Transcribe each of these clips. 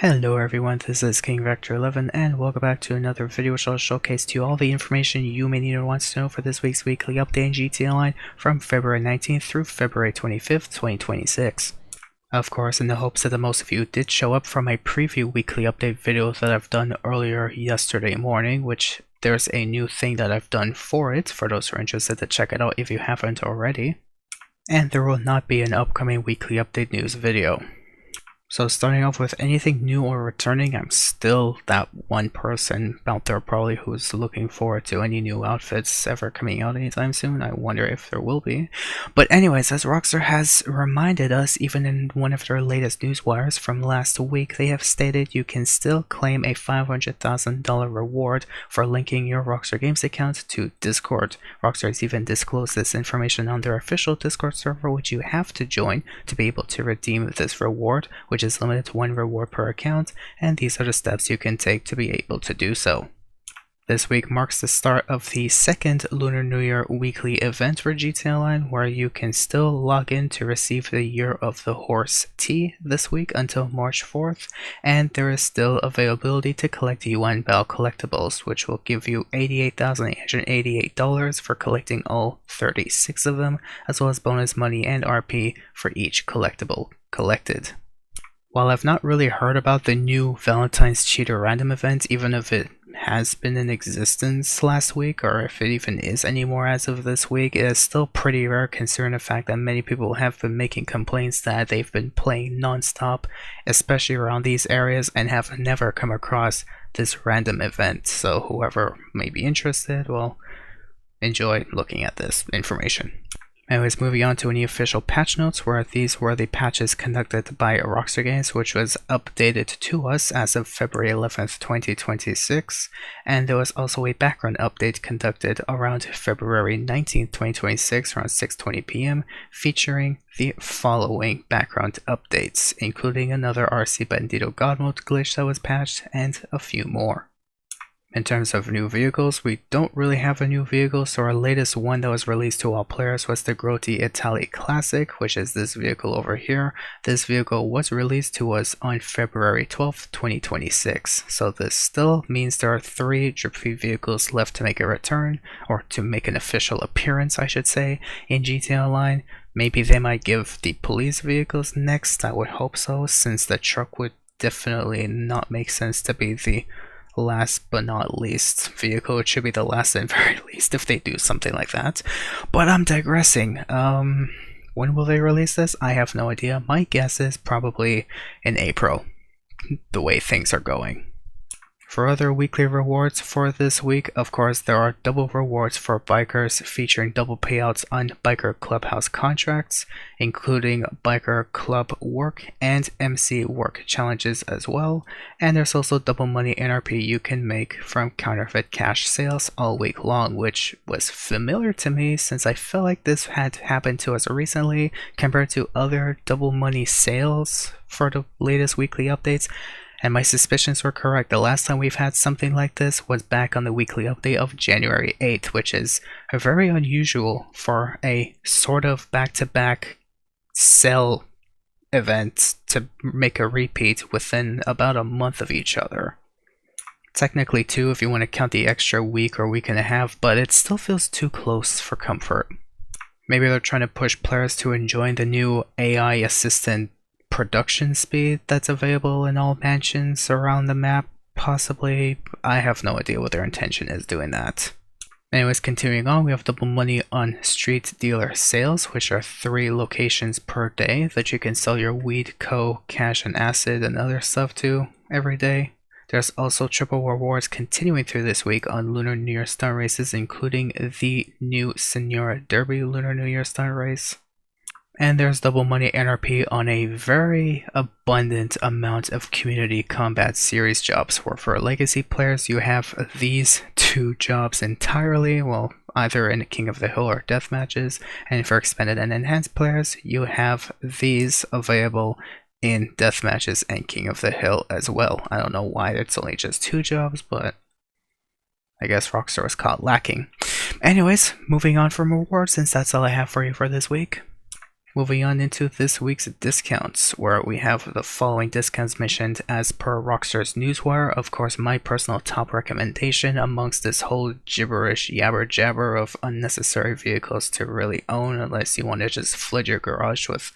Hello everyone, this is King Vector 11 and welcome back to another video which will showcase to you all the information you may need or want to know for this week's weekly update in GTA Online from February 19th through February 25th, 2026. Of course, in the hopes that the most of you did show up for my preview weekly update video that I've done earlier yesterday morning, which there's a new thing that I've done for it, for those who are interested to check it out if you haven't already. And there will not be an upcoming weekly update news video. So starting off with anything new or returning, I'm still that one person out there probably who's looking forward to any new outfits ever coming out anytime soon. I wonder if there will be. But anyways, as Rockstar has reminded us, even in one of their latest newswires from last week, they have stated you can still claim a $500,000 reward for linking your Rockstar Games account to Discord. Rockstar has even disclosed this information on their official Discord server, which you have to join to be able to redeem this reward, which is limited to one reward per account, and these are the steps you can take to be able to do so. This week marks the start of the second Lunar New Year weekly event for GTA Online, where you can still log in to receive the Year of the Horse tea this week until March 4th, and there is still availability to collect UN Bell collectibles, which will give you $88,888 for collecting all 36 of them, as well as bonus money and RP for each collectible collected. While I've not really heard about the new Valentine's Cheater random event, even if it has been in existence last week, or if it even is anymore as of this week, it is still pretty rare considering the fact that many people have been making complaints that they've been playing non-stop, especially around these areas, and have never come across this random event. So whoever may be interested, well, enjoy looking at this information. Anyways, moving on to any official patch notes, where these were the patches conducted by Rockstar Games, which was updated to us as of February 11th, 2026, and there was also a background update conducted around February 19th, 2026, around 6:20 p.m., featuring the following background updates, including another RC Bandito God Mode glitch that was patched, and a few more. In terms of new vehicles, we don't really have a new vehicle, so our latest one that was released to all players was the Grotti Italy Classic, which is this vehicle over here. This vehicle was released to us on February 12th, 2026, so this still means there are 3 drip-free vehicles left to make a return, or to make an official appearance, I should say, in GTA Online. Maybe they might give the police vehicles next, I would hope so, since the truck would definitely not make sense to be the last but not least vehicle. It should be the last and very least if they do something like that. But I'm digressing. When will they release this? I have no idea. My guess is probably in April, the way things are going. For other weekly rewards for this week, of course, there are double rewards for bikers featuring double payouts on biker clubhouse contracts, including biker club work and MC work challenges as well. And there's also double money NRP you can make from counterfeit cash sales all week long, which was familiar to me since I felt like this had happened to us recently compared to other double money sales for the latest weekly updates. And my suspicions were correct. The last time we've had something like this was back on the weekly update of January 8th, which is very unusual for a sort of back-to-back sell event to make a repeat within about a month of each other. Technically 2 if you want to count the extra week or week and a half, but it still feels too close for comfort. Maybe they're trying to push players to enjoy the new AI assistant production speed that's available in all mansions around the map, possibly. I have no idea what their intention is doing that. Anyways, continuing on, we have double money on street dealer sales, which are 3 locations per day that you can sell your weed, cash and acid and other stuff to every day. There's also triple rewards continuing through this week on Lunar New Year stunt races, including the new Senora Derby Lunar New Year stunt race. And there's double money NRP on a very abundant amount of community combat series jobs, where for legacy players you have these 2 jobs entirely, well, either in King of the Hill or death matches, and for expanded and enhanced players you have these available in death matches and King of the Hill as well. I don't know why it's only just 2 jobs, but I guess Rockstar was caught lacking. Anyways, moving on from rewards, since that's all I have for you for this week. Moving on into this week's discounts, where we have the following discounts mentioned as per Rockstar's Newswire. Of course, my personal top recommendation amongst this whole gibberish yabber jabber of unnecessary vehicles to really own, unless you want to just flood your garage with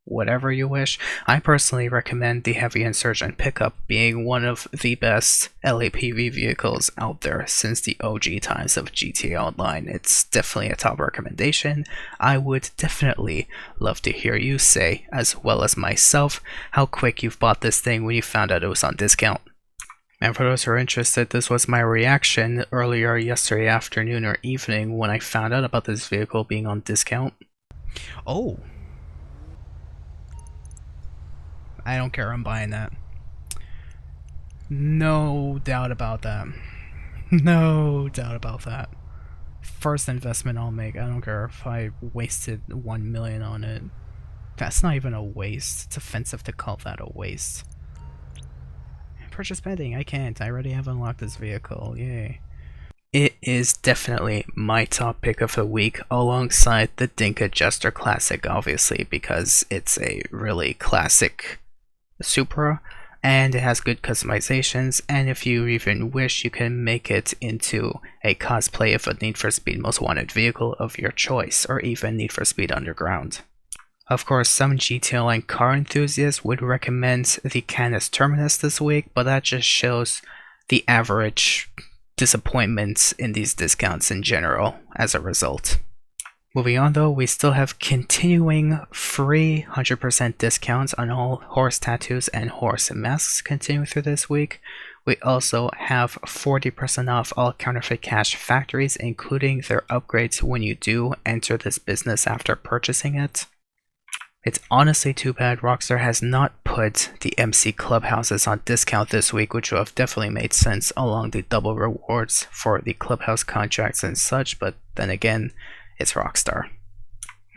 whatever you wish. I personally recommend the Heavy Insurgent pickup, being one of the best LAPV vehicles out there since the OG times of GTA Online. It's definitely a top recommendation. I would definitely love to hear you say, as well as myself, how quick you've bought this thing when you found out it was on discount. And for those who are interested, this was my reaction earlier yesterday afternoon or evening when I found out about this vehicle being on discount. Oh, I don't care, I'm buying that. No doubt about that. No doubt about that. First investment I'll make. I don't care if I wasted 1 million on it. That's not even a waste. It's offensive to call that a waste. Purchase pending. I can't. I already have unlocked this vehicle. Yay. It is definitely my top pick of the week, alongside the Dinka Jester Classic, obviously, because it's a really classic Supra, and it has good customizations, and if you even wish, you can make it into a cosplay of a Need for Speed Most Wanted vehicle of your choice, or even Need for Speed Underground. Of course, some GTA Online car enthusiasts would recommend the Canis Terminus this week, but that just shows the average disappointments in these discounts in general as a result. Moving on though, we still have continuing free 100% discounts on all horse tattoos and horse masks continuing through this week. We also have 40% off all counterfeit cash factories, including their upgrades when you do enter this business after purchasing it. It's honestly too bad Rockstar has not put the MC Clubhouses on discount this week, which would have definitely made sense along the double rewards for the Clubhouse contracts and such, but then again, it's Rockstar.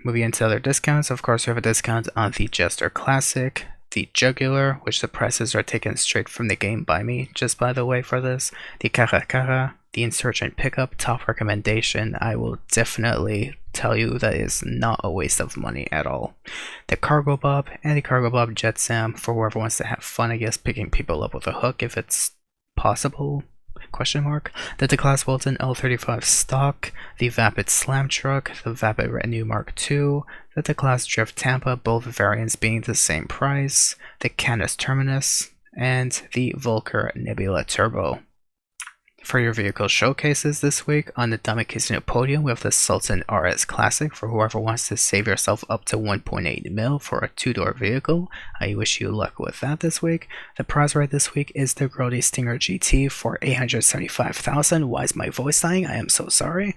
Moving into other discounts, of course we have a discount on the Jester Classic, the Jugular, which the prices are taken straight from the game by me, just by the way for this, the Caracara, the Insurgent Pickup, top recommendation. I will definitely tell you that is not a waste of money at all. The Cargo Bob and the Cargo Bob Jet Sam for whoever wants to have fun, I guess, picking people up with a hook if it's possible. Question mark. The Declass Wilton L35 stock, the Vapid Slam Truck, the Vapid Retinue Mark II, the Declass Drift Tampa, both variants being the same price, the Canis Terminus, and the Volker Nebula Turbo. For your vehicle showcases this week, on the Diamond Casino podium we have the Sultan RS Classic for whoever wants to save yourself up to 1.8 mil for a two-door vehicle. I wish you luck with that this week. The prize right this week is the Grody Stinger GT for 875,000. Why is my voice dying? I am so sorry.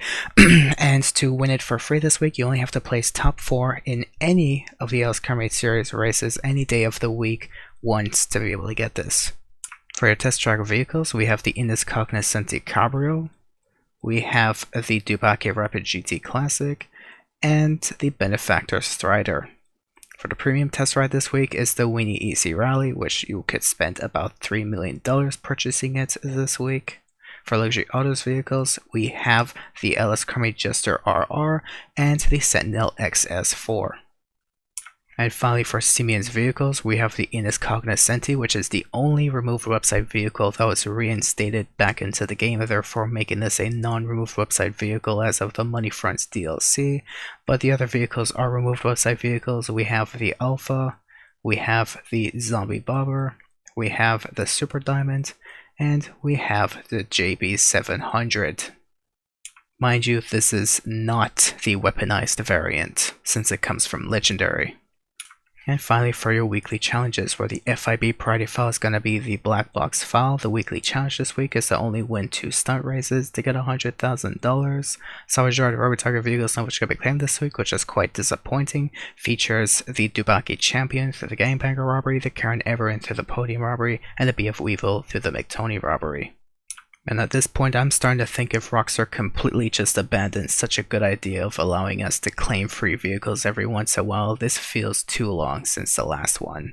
And to win it for free this week, you only have to place top 4 in any of the Alice Carmade Series races any day of the week once to be able to get this. For your test track vehicles, we have the Indus Cognoscenti Cabrio, we have the Dubaki Rapid GT Classic, and the Benefactor Strider. For the premium test ride this week is the Winnie Easy Rally, which you could spend about $3 million purchasing it this week. For luxury autos vehicles, we have the LS Carmade Jester RR and the Sentinel XS4. And finally, for Simeon's vehicles, we have the Indus Cognoscenti, which is the only removed website vehicle that was reinstated back into the game, therefore making this a non-removed website vehicle as of the Money Fronts DLC. But the other vehicles are removed website vehicles. We have the Alpha, we have the Zombie Bobber, we have the Super Diamond, and we have the JB700. Mind you, this is not the weaponized variant, since it comes from Legendary. And finally, for your weekly challenges, where the FIB priority file is going to be the Black Box file, the weekly challenge this week is to only win 2 stunt races to get $100,000. Salvage Yard Rubber Target vehicles, which going to be claimed this week, which is quite disappointing. Features the Dubaki Champion through the Gangbanger robbery, the Karen Everin through the Podium robbery, and the BF Weevil through the McTony robbery. And at this point, I'm starting to think if Rockstar completely just abandoned such a good idea of allowing us to claim free vehicles every once in a while, this feels too long since the last one.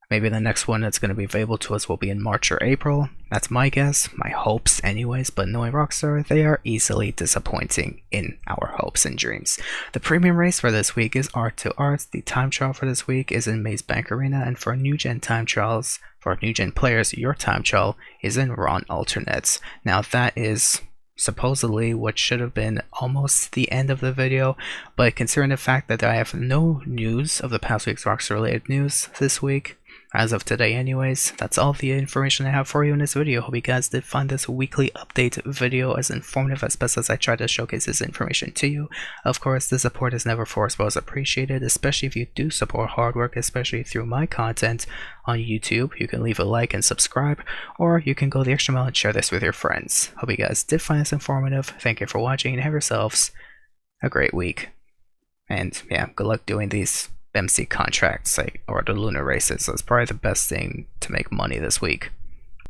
Maybe the next one that's going to be available to us will be in March or April. That's my guess, my hopes anyways, but knowing Rockstar, they are easily disappointing in our hopes and dreams. The premium race for this week is Art to Arts. The time trial for this week is in Maze Bank Arena, and for new gen time trials, for new gen players, your time trial is in Ron Alternates. Now that is supposedly what should have been almost the end of the video, but considering the fact that I have no news of the past week's Rockstar related news this week, as of today anyways, that's all the information I have for you in this video. Hope you guys did find this weekly update video as informative as best as I tried to showcase this information to you. Of course, the support is never forced but is appreciated, especially if you do support hard work, especially through my content on YouTube. You can leave a like and subscribe, or you can go the extra mile and share this with your friends. Hope you guys did find this informative. Thank you for watching and have yourselves a great week. And yeah, good luck doing these MC contracts or the Lunar races. That's probably the best thing to make money this week.